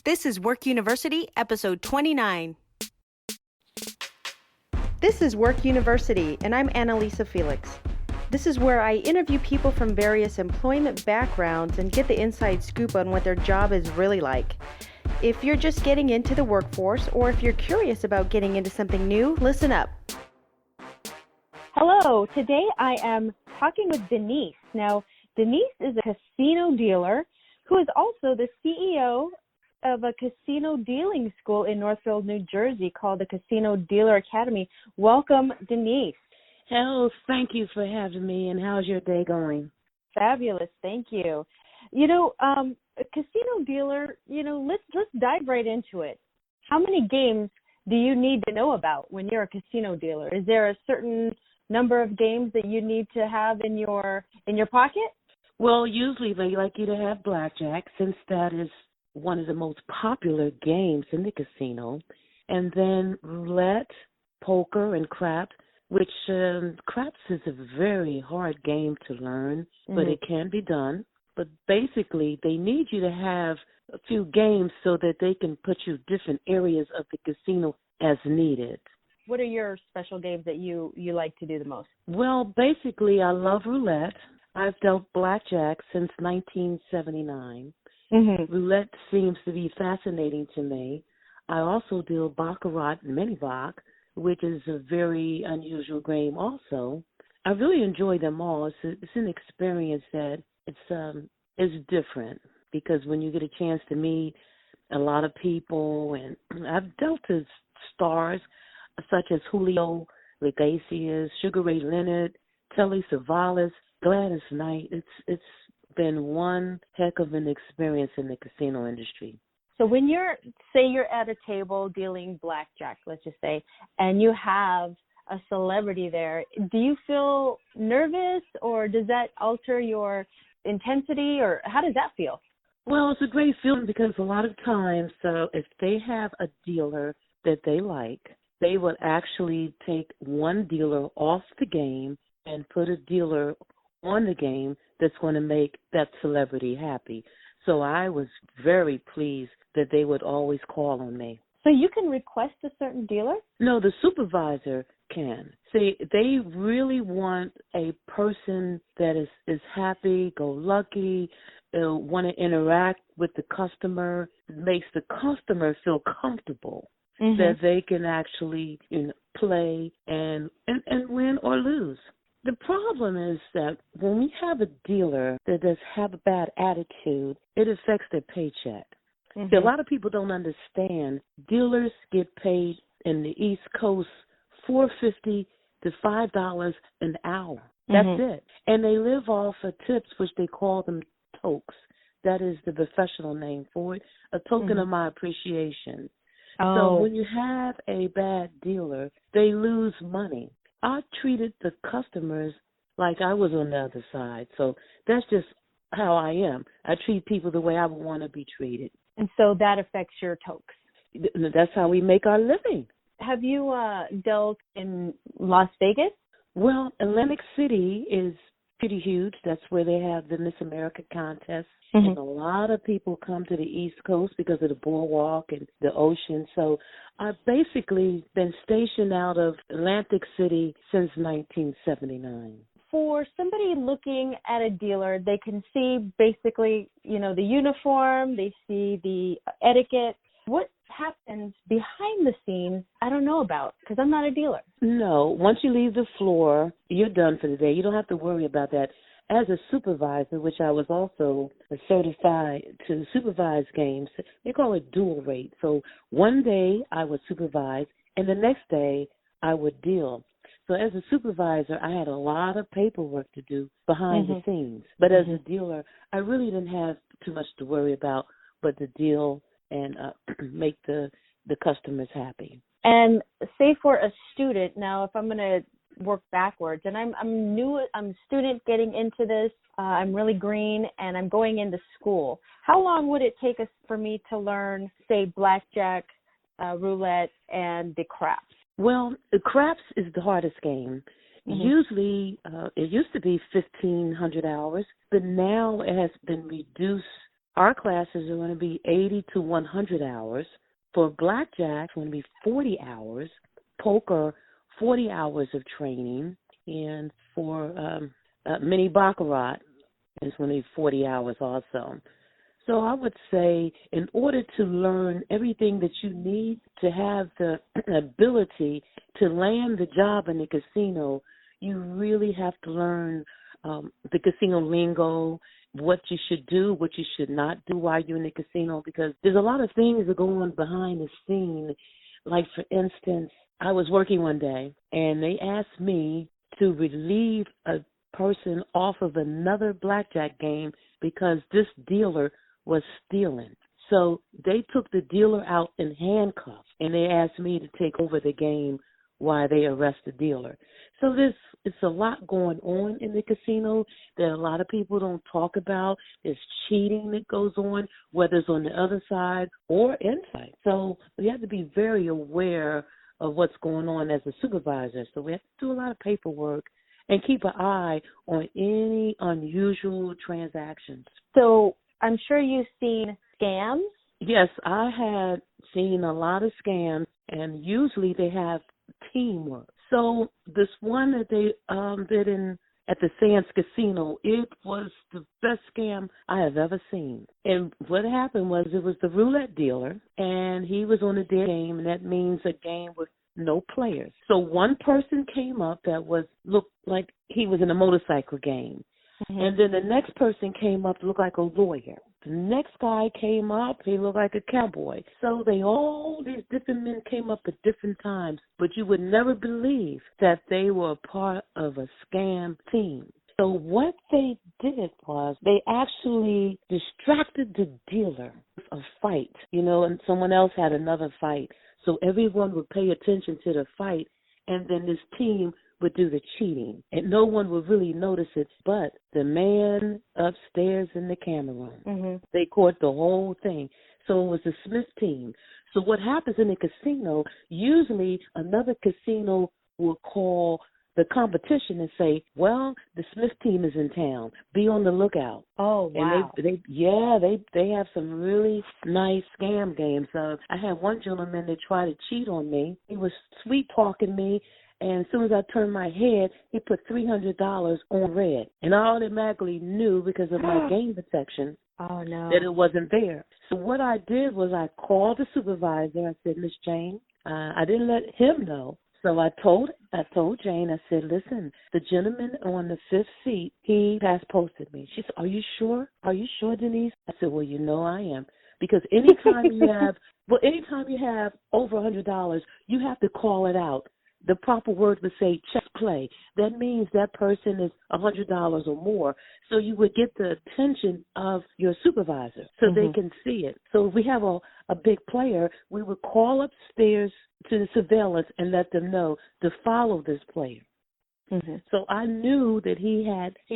This is Work University, episode 29. This is Work University, and I'm Annalisa Felix. This is where I interview people from various employment backgrounds and get the inside scoop on what their job is really like. If you're just getting into the workforce, or if you're curious about getting into something new, listen up. Hello, today I am talking with Denise. Now, Denise is a casino dealer who is also the CEO of a casino dealing school in Northfield, New Jersey called the Casino Dealer Academy. Welcome, Denise. Hello, thank you for having me, and how's your day going? Fabulous, thank you. A casino dealer, let's dive right into it. How many games do you need to know about when you're a casino dealer? Is there a certain number of games that you need to have in your pocket? Well, usually they like you to have blackjack, since that is one of the most popular games in the casino, and then roulette, poker, and craps, which craps is a very hard game to learn, but it can be done. But basically, they need you to have a few games so that they can put you different areas of the casino as needed. What are your special games that you like to do the most? Well, basically, I love roulette. I've dealt blackjack since 1979. Roulette seems to be fascinating to me. I also deal baccarat and mini-bac, which is a very unusual game also. I really enjoy them all. It's an experience that is different, because when you get a chance to meet a lot of people, and I've dealt with stars such as Julio Iglesias, Sugar Ray Leonard, Telly Savalas, Gladys Knight. It's been one heck of an experience in the casino industry. So when you're at a table dealing blackjack, let's just say, and you have a celebrity there, do you feel nervous, or does that alter your intensity, or how does that feel? Well, it's a great feeling, because a lot of times, if they have a dealer that they like, they would actually take one dealer off the game and put a dealer on the game that's going to make that celebrity happy. So I was very pleased that they would always call on me. So you can request a certain dealer? No, the supervisor can. See, they really want a person that is happy, go lucky, want to interact with the customer, makes the customer feel comfortable, that they can actually play and win or lose. The problem is that when we have a dealer that does have a bad attitude, it affects their paycheck. See, a lot of people don't understand. Dealers get paid in the East Coast $4.50 to $5 an hour. That's it. And they live off of tips, which they call them tokes. That is the professional name for it, a token of my appreciation. So when you have a bad dealer, they lose money. I treated the customers like I was on the other side. So that's just how I am. I treat people the way I would want to be treated. And so that affects your tokes. That's how we make our living. Have you dealt in Las Vegas? Well, Atlantic City is pretty huge. That's where they have the Miss America contest. And a lot of people come to the East Coast because of the boardwalk and the ocean. So I've basically been stationed out of Atlantic City since 1979. For somebody looking at a dealer, they can see basically, the uniform, they see the etiquette. What happens behind the scenes, I don't know about, because I'm not a dealer. No, once you leave the floor, you're done for the day. You don't have to worry about that. As a supervisor, which I was also certified to supervise games, they call it dual rate. So one day I would supervise, and the next day I would deal. So as a supervisor, I had a lot of paperwork to do behind the scenes. But as a dealer, I really didn't have too much to worry about but to deal and make the customers happy. And say for a student, now if I'm going to work backwards, and I'm a student getting into this, I'm really green, and I'm going into school, how long would it take for me to learn, say, blackjack, roulette, and the craps? Well, the craps is the hardest game. Usually, it used to be 1,500 hours, but now it has been reduced our classes are going to be 80 to 100 hours. For blackjack, it's going to be 40 hours. Poker, 40 hours of training. And for mini baccarat, it's going to be 40 hours also. So I would say in order to learn everything that you need to have the ability to land the job in the casino, you really have to learn the casino lingo, what you should do, what you should not do while you're in the casino, because there's a lot of things that go on behind the scene. Like, for instance, I was working one day, and they asked me to relieve a person off of another blackjack game because this dealer was stealing. So they took the dealer out in handcuffs, and they asked me to take over the game while they arrest the dealer. So it's a lot going on in the casino that a lot of people don't talk about. There's cheating that goes on, whether it's on the other side or inside. So we have to be very aware of what's going on as a supervisor. So we have to do a lot of paperwork and keep an eye on any unusual transactions. So I'm sure you've seen scams. Yes, I had seen a lot of scams, and usually they have teamwork. So this one that they did at the Sands Casino, it was the best scam I have ever seen. And what happened was it was the roulette dealer, and he was on a dead game, and that means a game with no players. So one person came up that looked like he was in a motorcycle game. Mm-hmm. And then the next person came up, looked like a lawyer. The next guy came up, he looked like a cowboy. So these different men came up at different times, but you would never believe that they were a part of a scam team. So what they did was they actually distracted the dealer with a fight, and someone else had another fight. So everyone would pay attention to the fight, and then this team would do the cheating, and no one would really notice it but the man upstairs in the camera room. Mm-hmm. They caught the whole thing. So it was the Smith team. So what happens in the casino, usually another casino will call the competition and say, well, the Smith team is in town. Be on the lookout. Oh, wow. And they have some really nice scam games. I had one gentleman that tried to cheat on me. He was sweet-talking me. And as soon as I turned my head, he put $300 on red. And I automatically knew because of my game protection that it wasn't there. So what I did was I called the supervisor. I said, Miss Jane, I didn't let him know. So I told Jane, I said, listen, the gentleman on the fifth seat, he pass-posted me. She said, are you sure? Are you sure, Denise? I said, well, I am. Because anytime you have over $100, you have to call it out. The proper word would say check play. That means that person is $100 or more. So you would get the attention of your supervisor so they can see it. So if we have a big player, we would call upstairs to the surveillance and let them know to follow this player. Mm-hmm. So I knew that he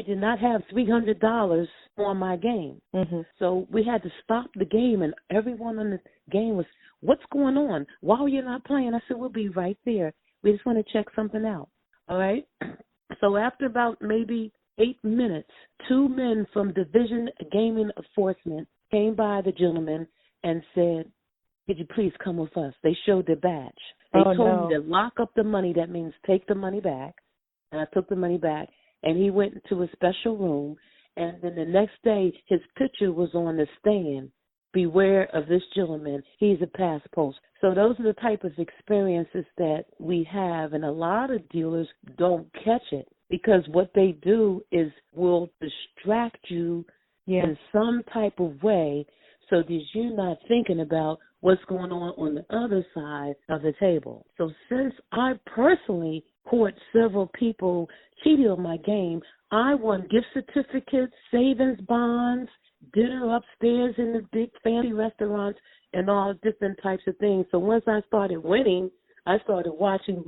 did not have $300 on my game. Mm-hmm. So we had to stop the game, and everyone on the game was, what's going on? Why are you not playing? I said, we'll be right there. We just want to check something out, all right? So after about maybe 8 minutes, 2 men from Division Gaming Enforcement came by the gentleman and said, could you please come with us? They showed their badge. They told me to lock up the money. That means take the money back. And I took the money back, and he went into a special room. And then the next day, his picture was on the stand. Beware of this gentleman. He's a pass post. So those are the type of experiences that we have, and a lot of dealers don't catch it because what they do is will distract you in some type of way so that you're not thinking about what's going on the other side of the table. So since I personally caught several people cheating on my game, I won gift certificates, savings bonds, dinner upstairs in the big fancy restaurants, and all different types of things. So once I started winning, I started watching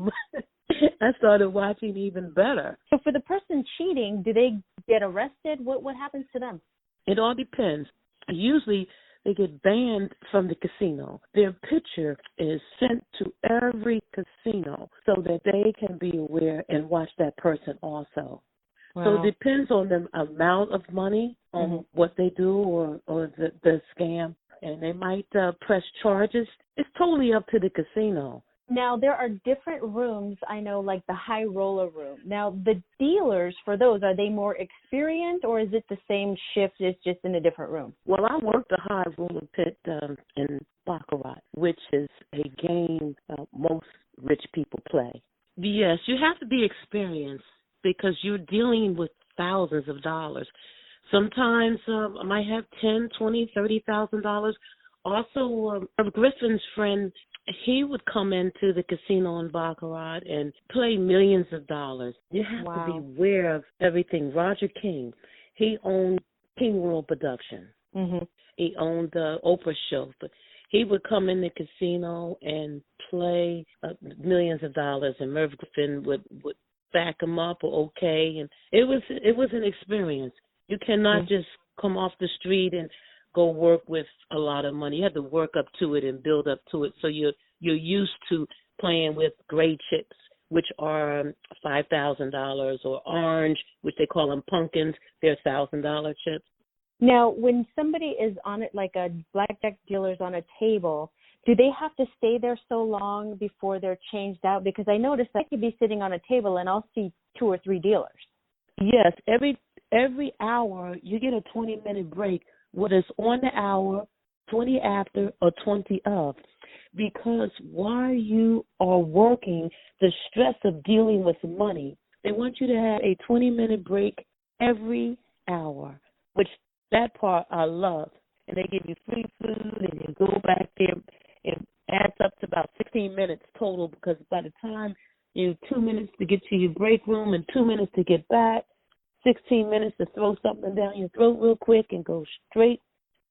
even better. So for the person cheating, do they get arrested? What happens to them? It all depends. Usually they get banned from the casino. Their picture is sent to every casino so that they can be aware and watch that person also. So Wow. it depends on the amount of money on what they do or the scam, and they might press charges. It's totally up to the casino. Now, there are different rooms, I know, like the high roller room. Now, the dealers for those, are they more experienced, or is it the same shift, it's just in a different room? Well, I worked the high roller pit in Baccarat, which is a game most rich people play. Yes, you have to be experienced because you're dealing with thousands of dollars. Sometimes I might have $10,000, $20,000, $30,000. Also, Griffin's friend, he would come into the casino in Baccarat and play millions of dollars. You have to be aware of everything. Roger King, he owned King World Production. Mm-hmm. He owned the Oprah show, but he would come in the casino and play millions of dollars, and Merv Griffin would back him up or okay, and it was an experience. You cannot just come off the street and go work with a lot of money. You have to work up to it and build up to it, so you're used to playing with gray chips, which are $5,000, or orange, which they call them pumpkins. They're $1,000 chips. Now, when somebody is on it, like a blackjack dealer's on a table, do they have to stay there so long before they're changed out? Because I noticed I could be sitting on a table and I'll see 2 or 3 dealers. Yes, every hour you get a 20-minute break, whether it's on the hour, 20 after, or 20 of. Because while you are working, the stress of dealing with money, they want you to have a 20-minute break every hour, which that part I love. And they give you free food, and you go back there. It adds up to about 16 minutes total, because by the time you have 2 minutes to get to your break room and 2 minutes to get back, 16 minutes to throw something down your throat real quick and go straight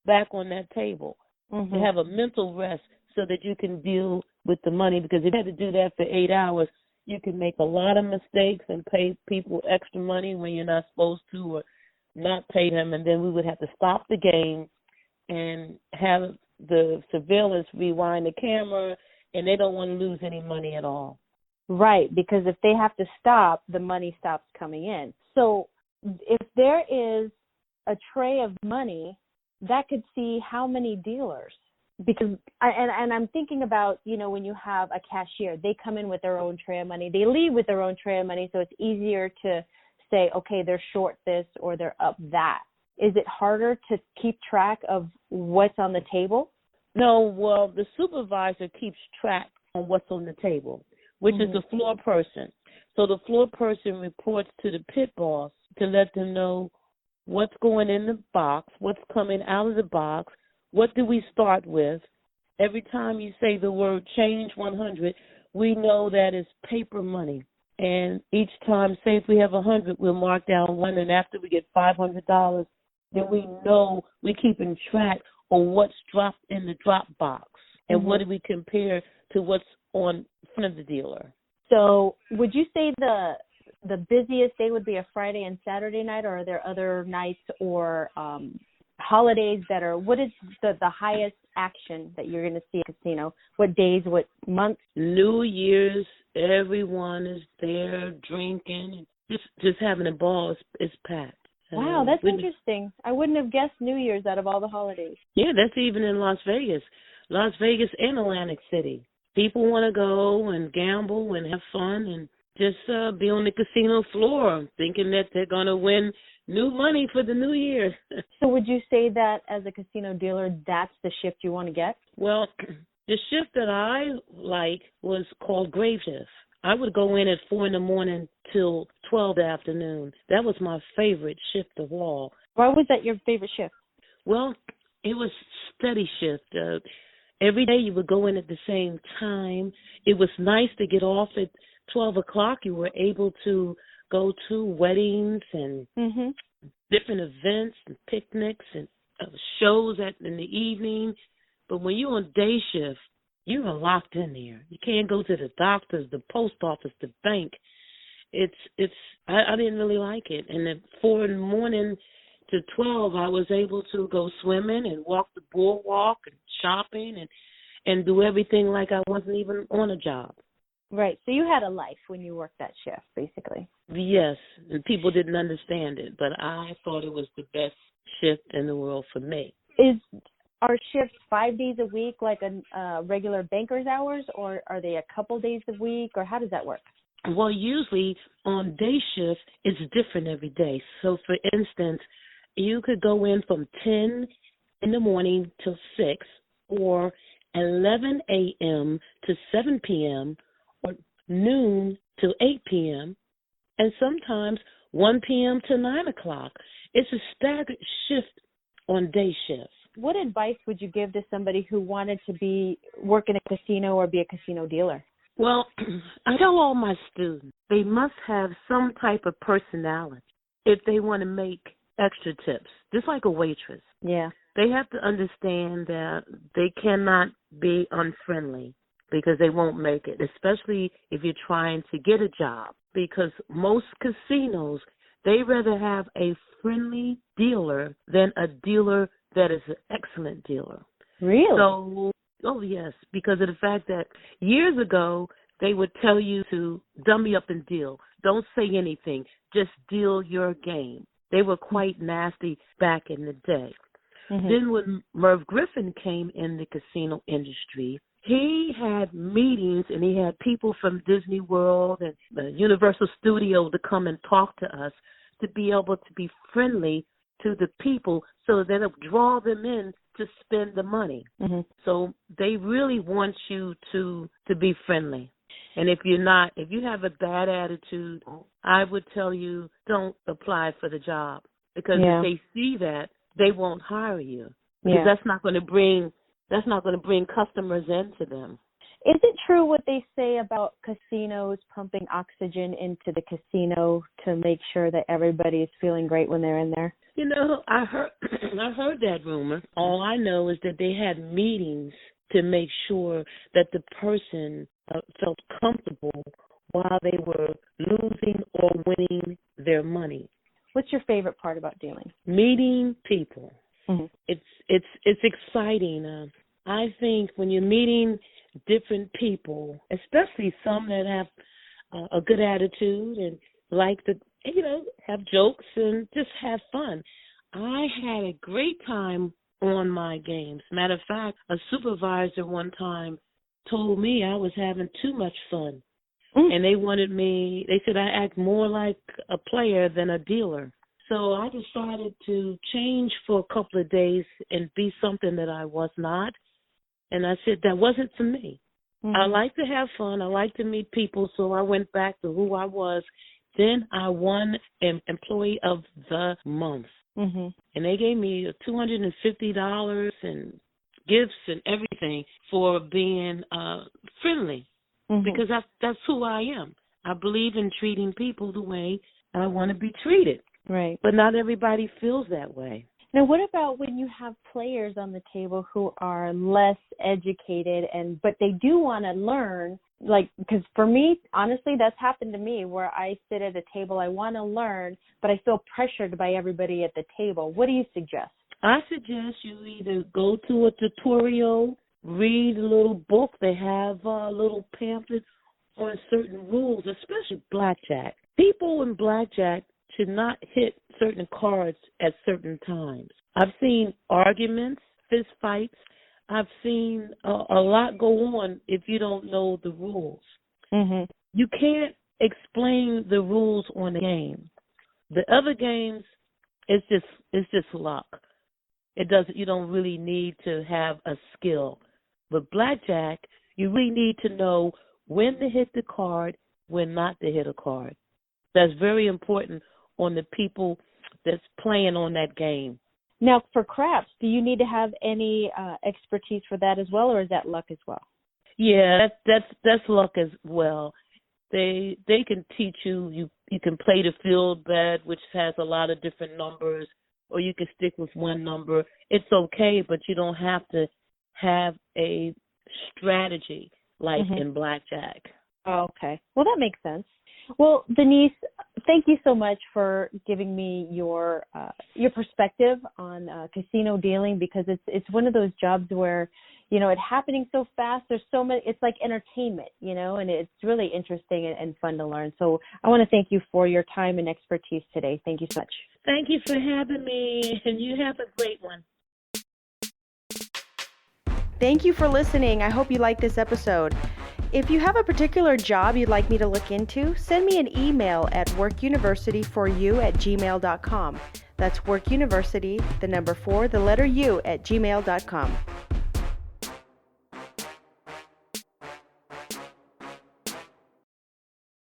back on that table. Mm-hmm. To have a mental rest so that you can deal with the money, because if you had to do that for 8 hours, you can make a lot of mistakes and pay people extra money when you're not supposed to, or not pay them, and then we would have to stop the game and have the surveillance rewind the camera, and they don't want to lose any money at all. Right, because if they have to stop, the money stops coming in. So if there is a tray of money, that could see how many dealers. Because I'm thinking about, when you have a cashier, they come in with their own tray of money. They leave with their own tray of money, so it's easier to say, okay, they're short this or they're up that. Is it harder to keep track of what's on the table? No, well, the supervisor keeps track on what's on the table, which is the floor person. So the floor person reports to the pit boss to let them know what's going in the box, what's coming out of the box, what do we start with. Every time you say the word change 100, we know that is paper money. And each time, say if we have 100, we'll mark down 1, and after we get $500, then we know we're keeping track of what's dropped in the drop box, and what do we compare to what's on front of the dealer. So would you say the busiest day would be a Friday and Saturday night, or are there other nights or holidays that are, what is the highest action that you're going to see at a casino? What days, what months? New Year's, everyone is there drinking, just having a ball. It's packed. Wow, that's interesting. I wouldn't have guessed New Year's out of all the holidays. Yeah, that's even in Las Vegas and Atlantic City. People want to go and gamble and have fun and just be on the casino floor thinking that they're going to win new money for the new year. So would you say that as a casino dealer, that's the shift you want to get? Well, the shift that I like was called grave shift. I would go in at 4 a.m. till 12 the afternoon. That was my favorite shift of all. Why was that your favorite shift? Well, it was steady shift. Every day you would go in at the same time. It was nice to get off at 12 o'clock. You were able to go to weddings and different events and picnics and shows in the evening. But when you're on day shift, you are locked in there. You can't go to the doctors, the post office, the bank. I didn't really like it. And at 4 a.m. to 12, I was able to go swimming and walk the boardwalk and shopping and do everything like I wasn't even on a job. Right. So you had a life when you worked that shift, basically. Yes, and people didn't understand it, but I thought it was the best shift in the world for me. Are shifts 5 days a week like a regular banker's hours, or are they a couple days a week, or how does that work? Well, usually on day shift, it's different every day. So, for instance, you could go in from 10 in the morning till 6, or 11 a.m. to 7 p.m., or noon to 8 p.m., and sometimes 1 p.m. to 9 o'clock. It's a staggered shift on day shifts. What advice would you give to somebody who wanted to work in a casino or be a casino dealer? Well, I tell all my students they must have some type of personality if they want to make extra tips, just like a waitress. Yeah. They have to understand that they cannot be unfriendly because they won't make it, especially if you're trying to get a job, because most casinos, they rather have a friendly dealer than a dealer that is an excellent dealer. Really? So, oh yes, because of the fact that years ago, they would tell you to dummy up and deal. Don't say anything. Just deal your game. They were quite nasty back in the day. Mm-hmm. Then when Merv Griffin came in the casino industry, he had meetings and he had people from Disney World and the Universal Studio to come and talk to us to be able to be friendly to the people so that it would draw them in to spend the money. Mm-hmm. So they really want you to be friendly. And if you're not, if you have a bad attitude, I would tell you don't apply for the job, because if they see that, they won't hire you, because that's not going to bring customers into them. Is it true what they say about casinos pumping oxygen into the casino to make sure that everybody is feeling great when they're in there? You know, I heard that rumor. All I know is that they had meetings to make sure that the person felt comfortable while they were losing or winning their money. What's your favorite part about dealing? Meeting people. Mm-hmm. It's exciting. I think when you're meeting different people, especially some that have a good attitude and like to, have jokes and just have fun. I had a great time on my games. Matter of fact, a supervisor one time told me I was having too much fun. And they said I act more like a player than a dealer. So I decided to change for a couple of days and be something that I was not. And I said that wasn't for me. Mm-hmm. I like to have fun. I like to meet people. So I went back to who I was. Then I won an Employee of the Month. Mm-hmm. And they gave me $250 and gifts and everything for being friendly. Mm-hmm. Because that's who I am. I believe in treating people the way I want to be treated. Right. But not everybody feels that way. Now, what about when you have players on the table who are less educated but they do want to learn? Like, because for me, honestly, that's happened to me where I sit at a table, I want to learn, but I feel pressured by everybody at the table. What do you suggest? I suggest you either go to a tutorial, read a little book. They have little pamphlets on certain rules, especially blackjack. People in blackjack should not hit certain cards at certain times. I've seen arguments, fist fights. I've seen a lot go on if you don't know the rules. Mm-hmm. You can't explain the rules on a game. The other games, it's just luck. You don't really need to have a skill. But blackjack, you really need to know when to hit the card, when not to hit a card. That's very important on the people that's playing on that game. Now, for craps, do you need to have any expertise for that as well, or is that luck as well? Yeah, that's luck as well. They can teach you. You can play the field bet, which has a lot of different numbers, or you can stick with one number. It's okay, but you don't have to have a strategy like in blackjack. Oh, okay. Well, that makes sense. Well, Denise, thank you so much for giving me your perspective on casino dealing, because it's one of those jobs where, it happening so fast. There's so many, it's like entertainment, and it's really interesting and fun to learn. So I want to thank you for your time and expertise today. Thank you so much. Thank you for having me, and you have a great one. Thank you for listening. I hope you liked this episode. If you have a particular job you'd like me to look into, send me an email at workuniversityforyou@gmail.com. That's workuniversity, the number 4, the letter U, @gmail.com.